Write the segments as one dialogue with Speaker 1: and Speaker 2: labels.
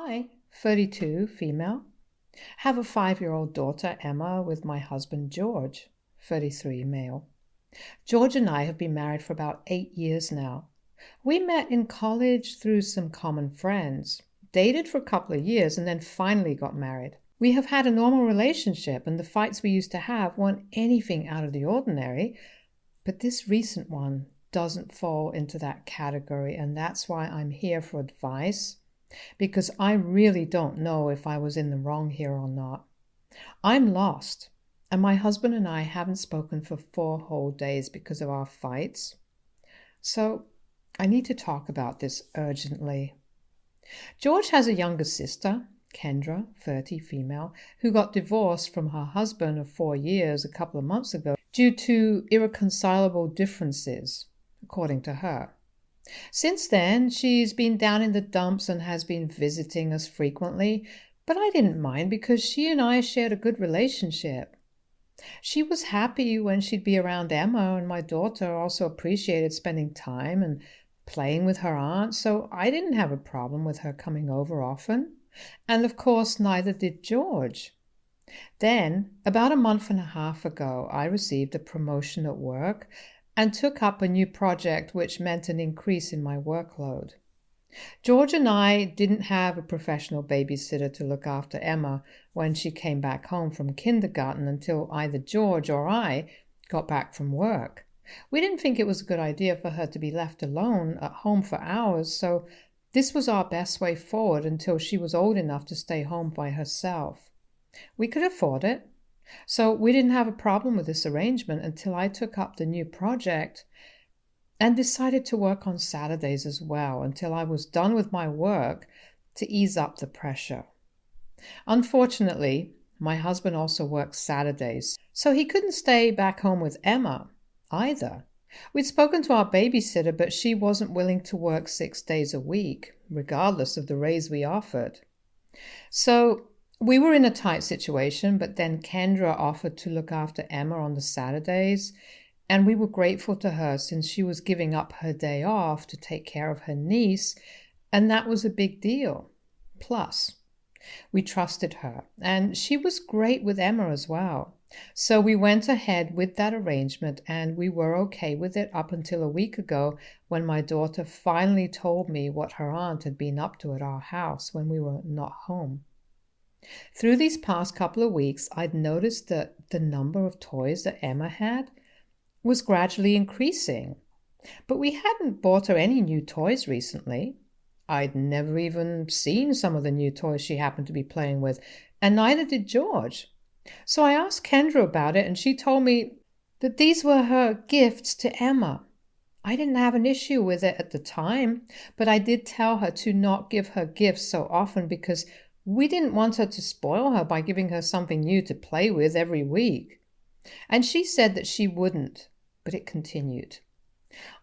Speaker 1: Hi, 32, female. Have a 5-year-old daughter, Emma, with my husband, George, 33, male. George and I have been married for about 8 years now. We met in college through some common friends, dated for a couple of years, and then finally got married. We have had a normal relationship, and the fights we used to have weren't anything out of the ordinary, but this recent one doesn't fall into that category, and that's why I'm here for advice, because I really don't know if I was in the wrong here or not. I'm lost, and my husband and I haven't spoken for 4 whole days because of our fights. So I need to talk about this urgently. George has a younger sister, Kendra, 30, female, who got divorced from her husband of 4 years a couple of months ago due to irreconcilable differences, according to her. Since then, she's been down in the dumps and has been visiting us frequently, but I didn't mind because she and I shared a good relationship. She was happy when she'd be around Emma, and my daughter also appreciated spending time and playing with her aunt, so I didn't have a problem with her coming over often. And of course, neither did George. Then, about a month and a half ago, I received a promotion at work and took up a new project which meant an increase in my workload. George and I didn't have a professional babysitter to look after Emma when she came back home from kindergarten until either George or I got back from work. We didn't think it was a good idea for her to be left alone at home for hours, so this was our best way forward until she was old enough to stay home by herself. We could afford it, so we didn't have a problem with this arrangement until I took up the new project and decided to work on Saturdays as well until I was done with my work to ease up the pressure. Unfortunately, my husband also works Saturdays, so he couldn't stay back home with Emma either. We'd spoken to our babysitter, but she wasn't willing to work 6 days a week, regardless of the raise we offered. So we were in a tight situation, but then Kendra offered to look after Emma on the Saturdays, and we were grateful to her since she was giving up her day off to take care of her niece, and that was a big deal. Plus, we trusted her, and she was great with Emma as well. So we went ahead with that arrangement, and we were okay with it up until a week ago when my daughter finally told me what her aunt had been up to at our house when we were not home. Through these past couple of weeks, I'd noticed that the number of toys that Emma had was gradually increasing, but we hadn't bought her any new toys recently. I'd never even seen some of the new toys she happened to be playing with, and neither did George. So I asked Kendra about it, and she told me that these were her gifts to Emma. I didn't have an issue with it at the time, but I did tell her to not give her gifts so often because we didn't want her to spoil her by giving her something new to play with every week. And she said that she wouldn't, but it continued.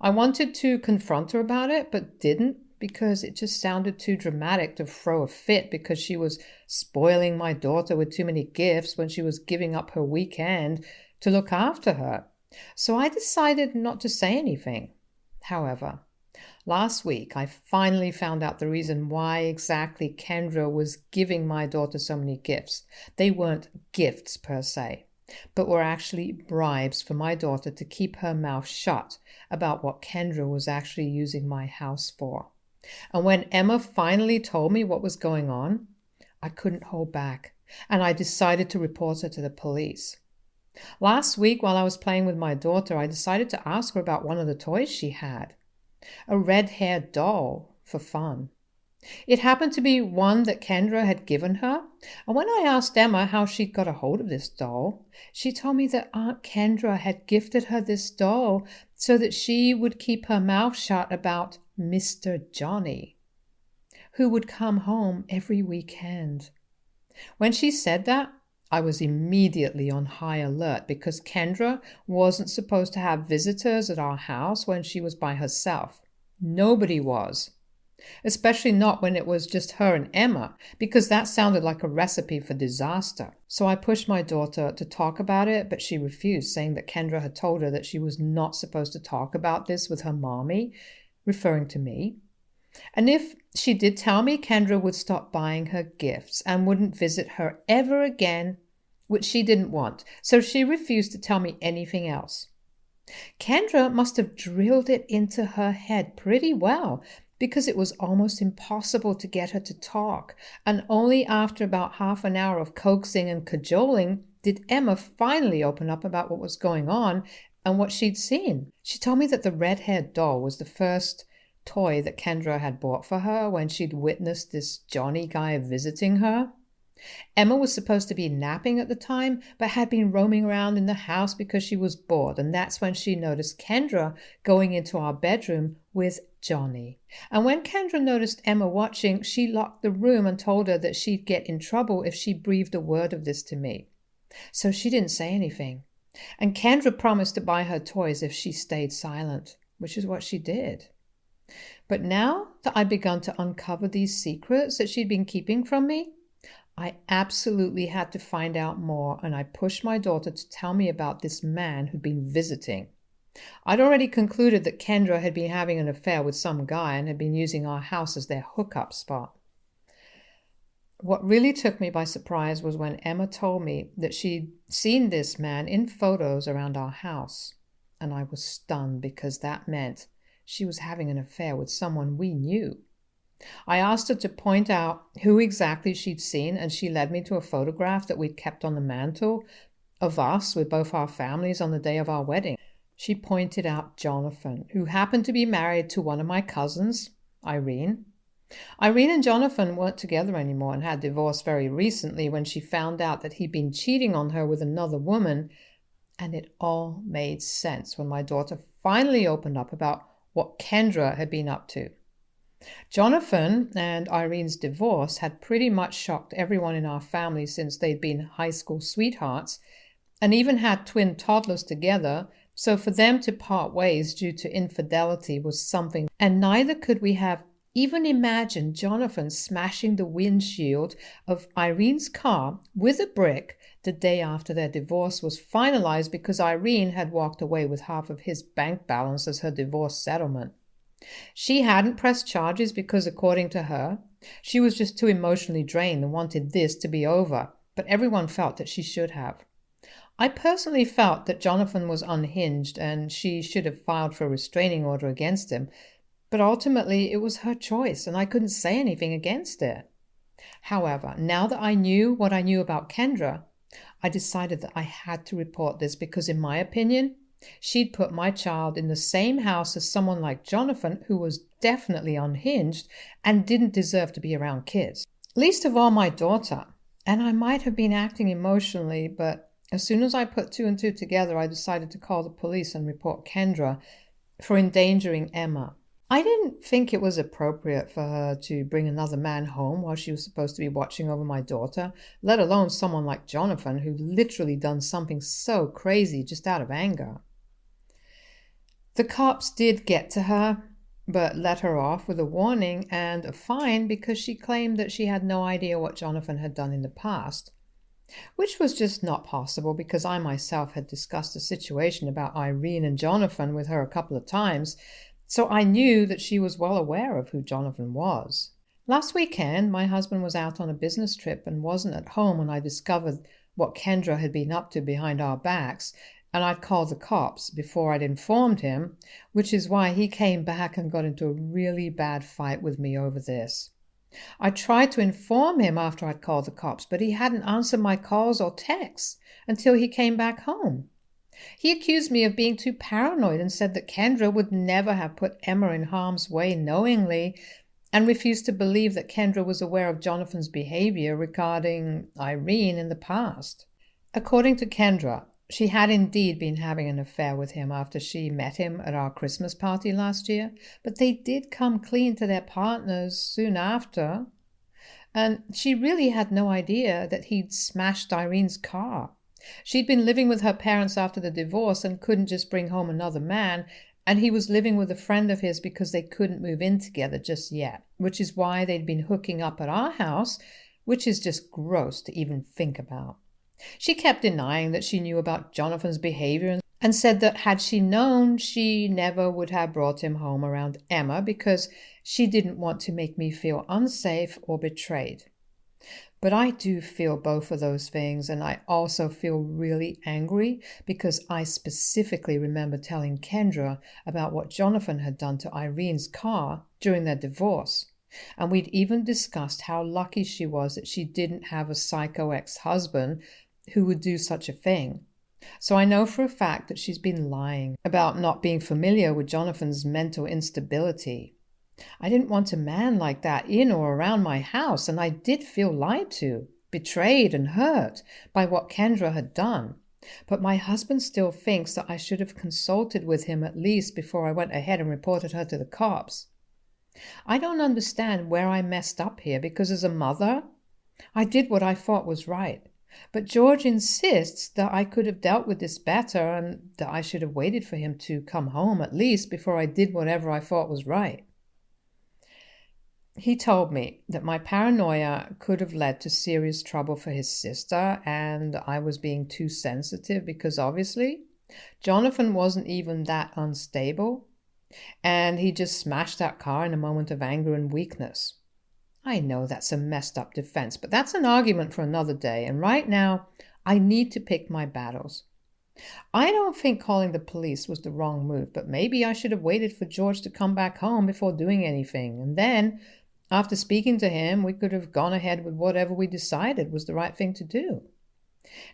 Speaker 1: I wanted to confront her about it, but didn't because it just sounded too dramatic to throw a fit because she was spoiling my daughter with too many gifts when she was giving up her weekend to look after her. So I decided not to say anything. However, last week, I finally found out the reason why exactly Kendra was giving my daughter so many gifts. They weren't gifts per se, but were actually bribes for my daughter to keep her mouth shut about what Kendra was actually using my house for. And when Emma finally told me what was going on, I couldn't hold back, and I decided to report her to the police. Last week, while I was playing with my daughter, I decided to ask her about one of the toys she had. A red-haired doll for fun. It happened to be one that Kendra had given her, and when I asked Emma how she'd got a hold of this doll, she told me that Aunt Kendra had gifted her this doll so that she would keep her mouth shut about Mr. Johnny, who would come home every weekend. When she said that, I was immediately on high alert because Kendra wasn't supposed to have visitors at our house when she was by herself. Nobody was. Especially not when it was just her and Emma, because that sounded like a recipe for disaster. So I pushed my daughter to talk about it, but she refused, saying that Kendra had told her that she was not supposed to talk about this with her mommy, referring to me. And if she did tell me, Kendra would stop buying her gifts and wouldn't visit her ever again, which she didn't want. So she refused to tell me anything else. Kendra must have drilled it into her head pretty well, because it was almost impossible to get her to talk, and only after about half an hour of coaxing and cajoling did Emma finally open up about what was going on and what she'd seen. She told me that the red-haired doll was the first toy that Kendra had bought for her when she'd witnessed this Johnny guy visiting her. Emma was supposed to be napping at the time, but had been roaming around in the house because she was bored, and that's when she noticed Kendra going into our bedroom with Johnny. And when Kendra noticed Emma watching, she locked the room and told her that she'd get in trouble if she breathed a word of this to me. So she didn't say anything. And Kendra promised to buy her toys if she stayed silent, which is what she did. But now that I'd begun to uncover these secrets that she'd been keeping from me, I absolutely had to find out more, and I pushed my daughter to tell me about this man who'd been visiting. I'd already concluded that Kendra had been having an affair with some guy and had been using our house as their hookup spot. What really took me by surprise was when Emma told me that she'd seen this man in photos around our house, and I was stunned because that meant she was having an affair with someone we knew. I asked her to point out who exactly she'd seen, and she led me to a photograph that we'd kept on the mantle of us with both our families on the day of our wedding. She pointed out Jonathan, who happened to be married to one of my cousins, Irene. Irene and Jonathan weren't together anymore and had divorced very recently when she found out that he'd been cheating on her with another woman, and it all made sense when my daughter finally opened up about what Kendra had been up to. Jonathan and Irene's divorce had pretty much shocked everyone in our family since they'd been high school sweethearts and even had twin toddlers together, so for them to part ways due to infidelity was something, and neither could we have even imagined Jonathan smashing the windshield of Irene's car with a brick the day after their divorce was finalized because Irene had walked away with half of his bank balance as her divorce settlement. She hadn't pressed charges because, according to her, she was just too emotionally drained and wanted this to be over, but everyone felt that she should have. I personally felt that Jonathan was unhinged and she should have filed for a restraining order against him, but ultimately it was her choice and I couldn't say anything against it. However, now that I knew what I knew about Kendra, I decided that I had to report this because, in my opinion, she'd put my child in the same house as someone like Jonathan, who was definitely unhinged and didn't deserve to be around kids. Least of all my daughter. And I might have been acting emotionally, but as soon as I put two and two together, I decided to call the police and report Kendra for endangering Emma. I didn't think it was appropriate for her to bring another man home while she was supposed to be watching over my daughter, let alone someone like Jonathan, who literally done something so crazy just out of anger. The cops did get to her, but let her off with a warning and a fine because she claimed that she had no idea what Jonathan had done in the past, which was just not possible because I myself had discussed the situation about Irene and Jonathan with her a couple of times, so I knew that she was well aware of who Jonathan was. Last weekend, my husband was out on a business trip and wasn't at home when I discovered what Kendra had been up to behind our backs, and I'd called the cops before I'd informed him, which is why he came back and got into a really bad fight with me over this. I tried to inform him after I'd called the cops, but he hadn't answered my calls or texts until he came back home. He accused me of being too paranoid and said that Kendra would never have put Emma in harm's way knowingly, and refused to believe that Kendra was aware of Jonathan's behavior regarding Irene in the past. According to Kendra, she had indeed been having an affair with him after she met him at our Christmas party last year, but they did come clean to their partners soon after, and she really had no idea that he'd smashed Irene's car. She'd been living with her parents after the divorce and couldn't just bring home another man, and he was living with a friend of his because they couldn't move in together just yet, which is why they'd been hooking up at our house, which is just gross to even think about. She kept denying that she knew about Jonathan's behavior and said that had she known, she never would have brought him home around Emma because she didn't want to make me feel unsafe or betrayed. But I do feel both of those things, and I also feel really angry because I specifically remember telling Kendra about what Jonathan had done to Irene's car during their divorce. And we'd even discussed how lucky she was that she didn't have a psycho ex-husband who would do such a thing. So I know for a fact that she's been lying about not being familiar with Jonathan's mental instability. I didn't want a man like that in or around my house, and I did feel lied to, betrayed and hurt by what Kendra had done. But my husband still thinks that I should have consulted with him at least before I went ahead and reported her to the cops. I don't understand where I messed up here, because as a mother, I did what I thought was right. But George insists that I could have dealt with this better and that I should have waited for him to come home at least before I did whatever I thought was right. He told me that my paranoia could have led to serious trouble for his sister, and I was being too sensitive because obviously Jonathan wasn't even that unstable, and he just smashed that car in a moment of anger and weakness. I know that's a messed up defense, but that's an argument for another day, and right now I need to pick my battles. I don't think calling the police was the wrong move, but maybe I should have waited for George to come back home before doing anything, and then after speaking to him, we could have gone ahead with whatever we decided was the right thing to do.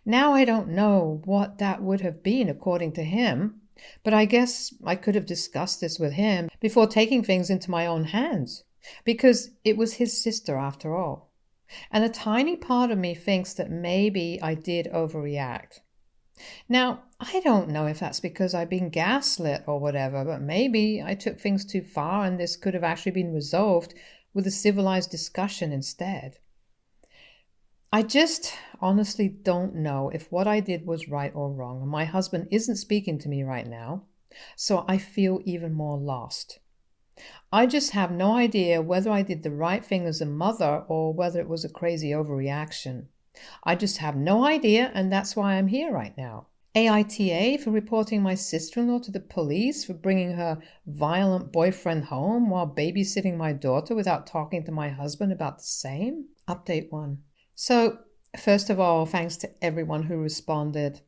Speaker 1: Now I don't know what that would have been according to him, but I guess I could have discussed this with him before taking things into my own hands, because it was his sister after all. And a tiny part of me thinks that maybe I did overreact. Now, I don't know if that's because I've been gaslit or whatever, but maybe I took things too far and this could have actually been resolved with a civilized discussion instead. I just honestly don't know if what I did was right or wrong, and my husband isn't speaking to me right now, so I feel even more lost. I just have no idea whether I did the right thing as a mother or whether it was a crazy overreaction. I just have no idea, and that's why I'm here right now. AITA for reporting my sister-in-law to the police for bringing her violent boyfriend home while babysitting my daughter without talking to my husband about the same? Update 1. So, first of all, thanks to everyone who responded.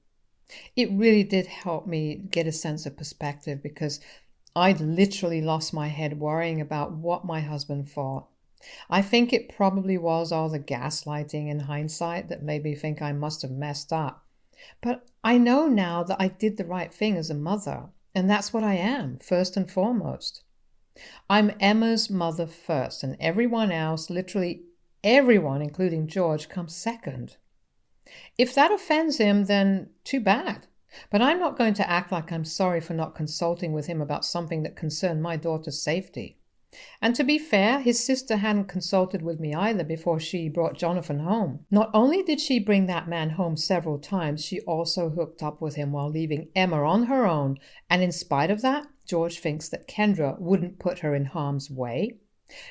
Speaker 1: It really did help me get a sense of perspective because I'd literally lost my head worrying about what my husband thought. I think it probably was all the gaslighting in hindsight that made me think I must have messed up. But I know now that I did the right thing as a mother, and that's what I am, first and foremost. I'm Emma's mother first, and everyone else, literally everyone, including George, comes second. If that offends him, then too bad. But I'm not going to act like I'm sorry for not consulting with him about something that concerned my daughter's safety. And to be fair, his sister hadn't consulted with me either before she brought Jonathan home. Not only did she bring that man home several times, she also hooked up with him while leaving Emma on her own. And in spite of that, George thinks that Kendra wouldn't put her in harm's way.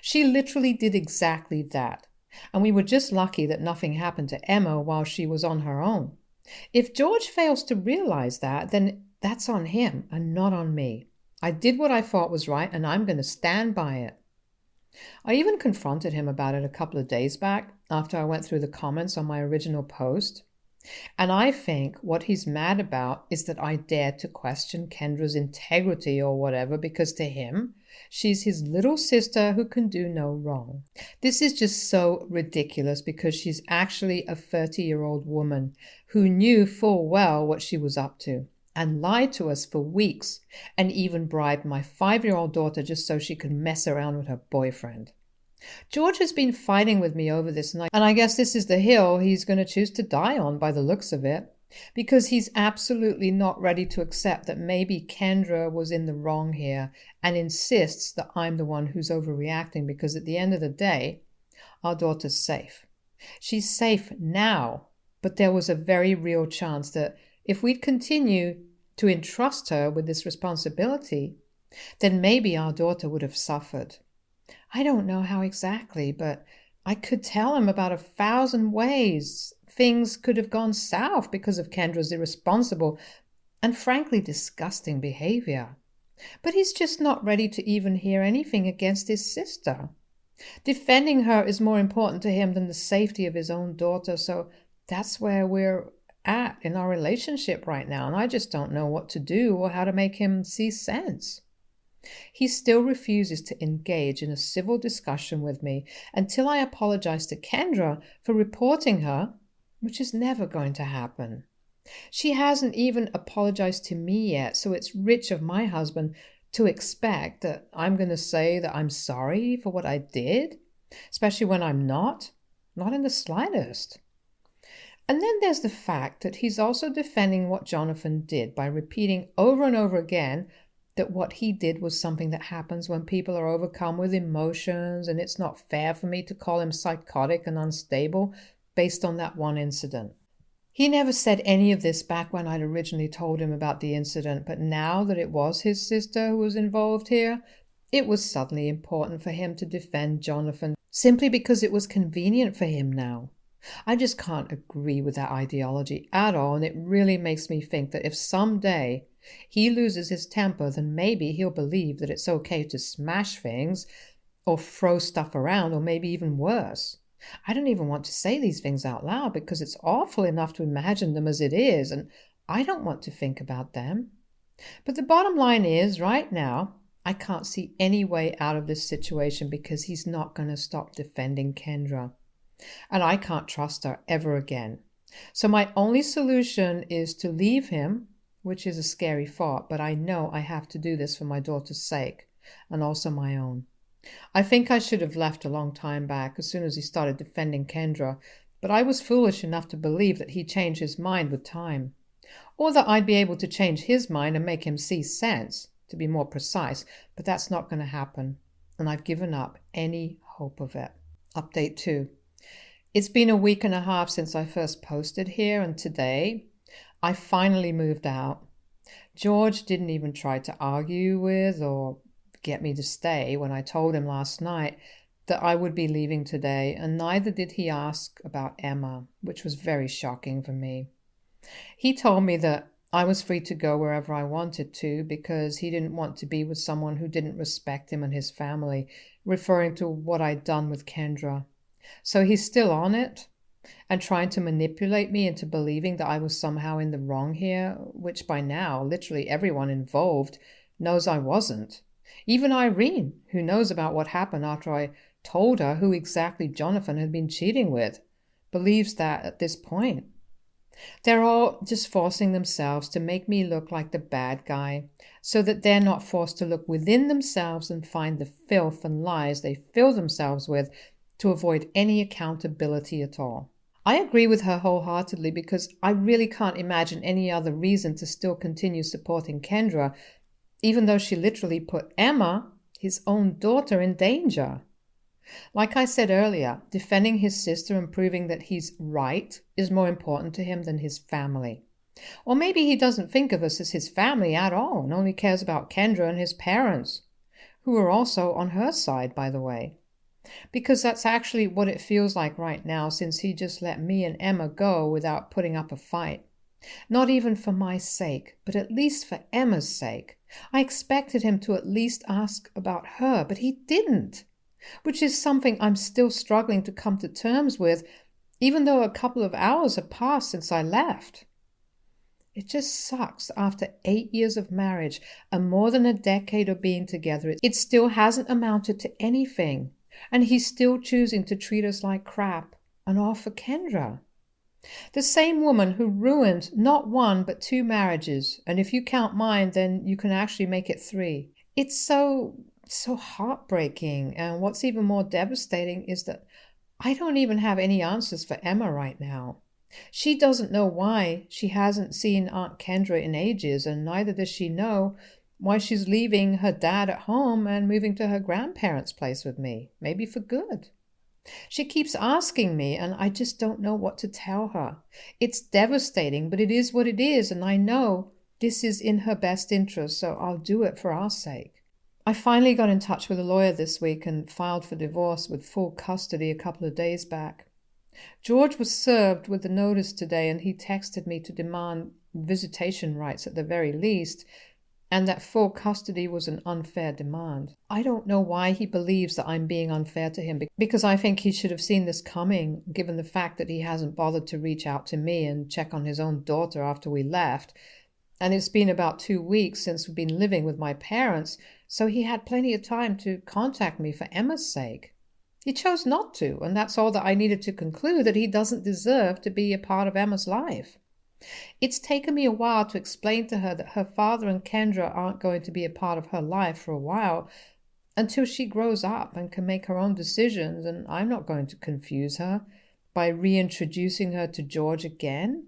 Speaker 1: She literally did exactly that. And we were just lucky that nothing happened to Emma while she was on her own. If George fails to realize that, then that's on him and not on me. I did what I thought was right, and I'm going to stand by it. I even confronted him about it a couple of days back after I went through the comments on my original post. And I think what he's mad about is that I dared to question Kendra's integrity or whatever, because to him, she's his little sister who can do no wrong. This is just so ridiculous because she's actually a 30-year-old woman who knew full well what she was up to and lied to us for weeks and even bribed my 5-year-old daughter just so she could mess around with her boyfriend. George has been fighting with me over this, and I guess this is the hill he's going to choose to die on by the looks of it, because he's absolutely not ready to accept that maybe Kendra was in the wrong here and insists that I'm the one who's overreacting, because at the end of the day, our daughter's safe. She's safe now, but there was a very real chance that if we'd continue to entrust her with this responsibility, then maybe our daughter would have suffered. I don't know how exactly, but I could tell him about 1,000 ways things could have gone south because of Kendra's irresponsible and frankly disgusting behavior. But he's just not ready to even hear anything against his sister. Defending her is more important to him than the safety of his own daughter, so that's where we're at in our relationship right now, and I just don't know what to do or how to make him see sense. He still refuses to engage in a civil discussion with me until I apologize to Kendra for reporting her, which is never going to happen. She hasn't even apologized to me yet, so it's rich of my husband to expect that I'm going to say that I'm sorry for what I did, especially when I'm not in the slightest. And then there's the fact that he's also defending what Jonathan did by repeating over and over again that what he did was something that happens when people are overcome with emotions, and it's not fair for me to call him psychotic and unstable based on that one incident. He never said any of this back when I'd originally told him about the incident, but now that it was his sister who was involved here, it was suddenly important for him to defend Jonathan simply because it was convenient for him now. I just can't agree with that ideology at all, and it really makes me think that if someday he loses his temper, then maybe he'll believe that it's okay to smash things or throw stuff around, or maybe even worse. I don't even want to say these things out loud because it's awful enough to imagine them as it is, and I don't want to think about them. But the bottom line is, right now, I can't see any way out of this situation because he's not going to stop defending Kendra. And I can't trust her ever again. So my only solution is to leave him, which is a scary thought, but I know I have to do this for my daughter's sake and also my own. I think I should have left a long time back as soon as he started defending Kendra, but I was foolish enough to believe that he'd change his mind with time, or that I'd be able to change his mind and make him see sense, to be more precise, but that's not going to happen, and I've given up any hope of it. Update 2. It's been a week and a half since I first posted here, and today I finally moved out. George didn't even try to argue with or get me to stay when I told him last night that I would be leaving today, and neither did he ask about Emma, which was very shocking for me. He told me that I was free to go wherever I wanted to because he didn't want to be with someone who didn't respect him and his family, referring to what I'd done with Kendra. So he's still on it and trying to manipulate me into believing that I was somehow in the wrong here, which by now literally everyone involved knows I wasn't. Even Irene, who knows about what happened after I told her who exactly Jonathan had been cheating with, believes that at this point. They're all just forcing themselves to make me look like the bad guy so that they're not forced to look within themselves and find the filth and lies they fill themselves with to avoid any accountability at all. I agree with her wholeheartedly because I really can't imagine any other reason to still continue supporting Kendra, even though she literally put Emma, his own daughter, in danger. Like I said earlier, defending his sister and proving that he's right is more important to him than his family. Or maybe he doesn't think of us as his family at all and only cares about Kendra and his parents, who are also on her side, by the way. Because that's actually what it feels like right now, since he just let me and Emma go without putting up a fight. Not even for my sake, but at least for Emma's sake. I expected him to at least ask about her, but he didn't, which is something I'm still struggling to come to terms with, even though a couple of hours have passed since I left. It just sucks after 8 years of marriage and more than a decade of being together, it still hasn't amounted to anything. And he's still choosing to treat us like crap, and all for Kendra. The same woman who ruined not one but 2 marriages, and if you count mine, then you can actually make it 3. It's so heartbreaking, and what's even more devastating is that I don't even have any answers for Emma right now. She doesn't know why she hasn't seen Aunt Kendra in ages, and neither does she know why she's leaving her dad at home and moving to her grandparents' place with me, maybe for good. She keeps asking me, and I just don't know what to tell her. It's devastating, but it is what it is, and I know this is in her best interest, so I'll do it for our sake. I finally got in touch with a lawyer this week and filed for divorce with full custody a couple of days back. George was served with the notice today, and he texted me to demand visitation rights at the very least, and that full custody was an unfair demand. I don't know why he believes that I'm being unfair to him, because I think he should have seen this coming, given the fact that he hasn't bothered to reach out to me and check on his own daughter after we left. And it's been about 2 weeks since we've been living with my parents, so he had plenty of time to contact me for Emma's sake. He chose not to, and that's all that I needed to conclude, that he doesn't deserve to be a part of Emma's life. It's taken me a while to explain to her that her father and Kendra aren't going to be a part of her life for a while, until she grows up and can make her own decisions, and I'm not going to confuse her by reintroducing her to George again.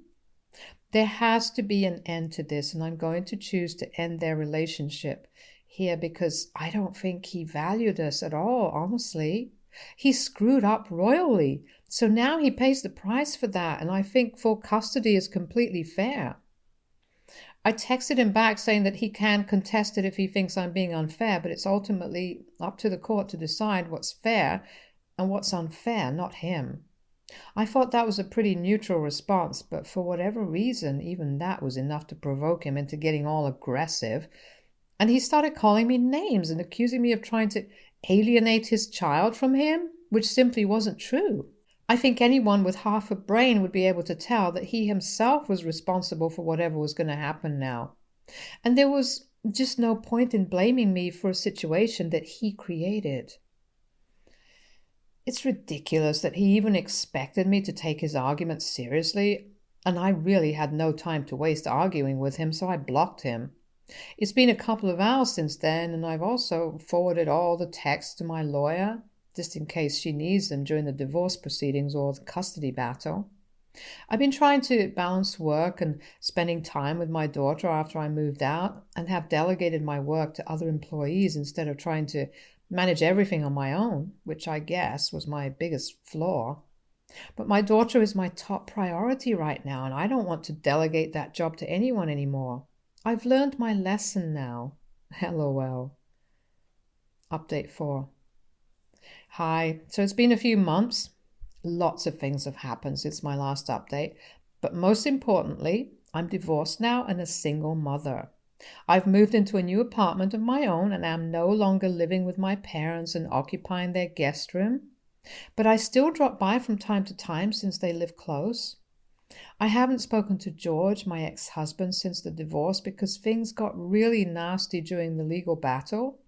Speaker 1: There has to be an end to this, and I'm going to choose to end their relationship here because I don't think he valued us at all, honestly. He screwed up royally, so now he pays the price for that, and I think full custody is completely fair. I texted him back saying that he can contest it if he thinks I'm being unfair, but it's ultimately up to the court to decide what's fair and what's unfair, not him. I thought that was a pretty neutral response, but for whatever reason, even that was enough to provoke him into getting all aggressive. And he started calling me names and accusing me of trying to alienate his child from him, which simply wasn't true. I think anyone with half a brain would be able to tell that he himself was responsible for whatever was going to happen now. And there was just no point in blaming me for a situation that he created. It's ridiculous that he even expected me to take his arguments seriously, and I really had no time to waste arguing with him, so I blocked him. It's been a couple of hours since then, and I've also forwarded all the texts to my lawyer, just in case she needs them during the divorce proceedings or the custody battle. I've been trying to balance work and spending time with my daughter after I moved out, and have delegated my work to other employees instead of trying to manage everything on my own, which I guess was my biggest flaw. But my daughter is my top priority right now, and I don't want to delegate that job to anyone anymore. I've learned my lesson now. LOL. Update 4. Hi. So it's been a few months. Lots of things have happened since my last update. But most importantly, I'm divorced now and a single mother. I've moved into a new apartment of my own and am no longer living with my parents and occupying their guest room. But I still drop by from time to time since they live close. I haven't spoken to George, my ex-husband, since the divorce because things got really nasty during the legal battle.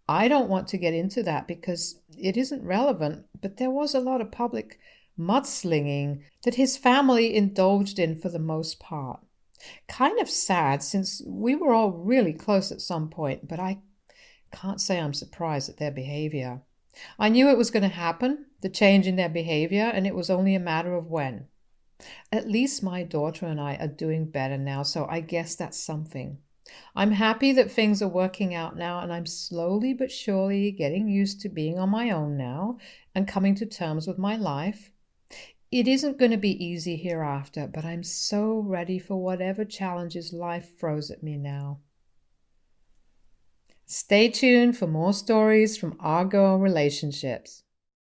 Speaker 1: I don't want to get into that because it isn't relevant, but there was a lot of public mudslinging that his family indulged in for the most part. Kind of sad since we were all really close at some point, but I can't say I'm surprised at their behavior. I knew it was going to happen, the change in their behavior, and it was only a matter of when. At least my daughter and I are doing better now, so I guess that's something. I'm happy that things are working out now, and I'm slowly but surely getting used to being on my own now and coming to terms with my life. It isn't going to be easy hereafter, but I'm so ready for whatever challenges life throws at me now. Stay tuned for more stories from our girl relationships.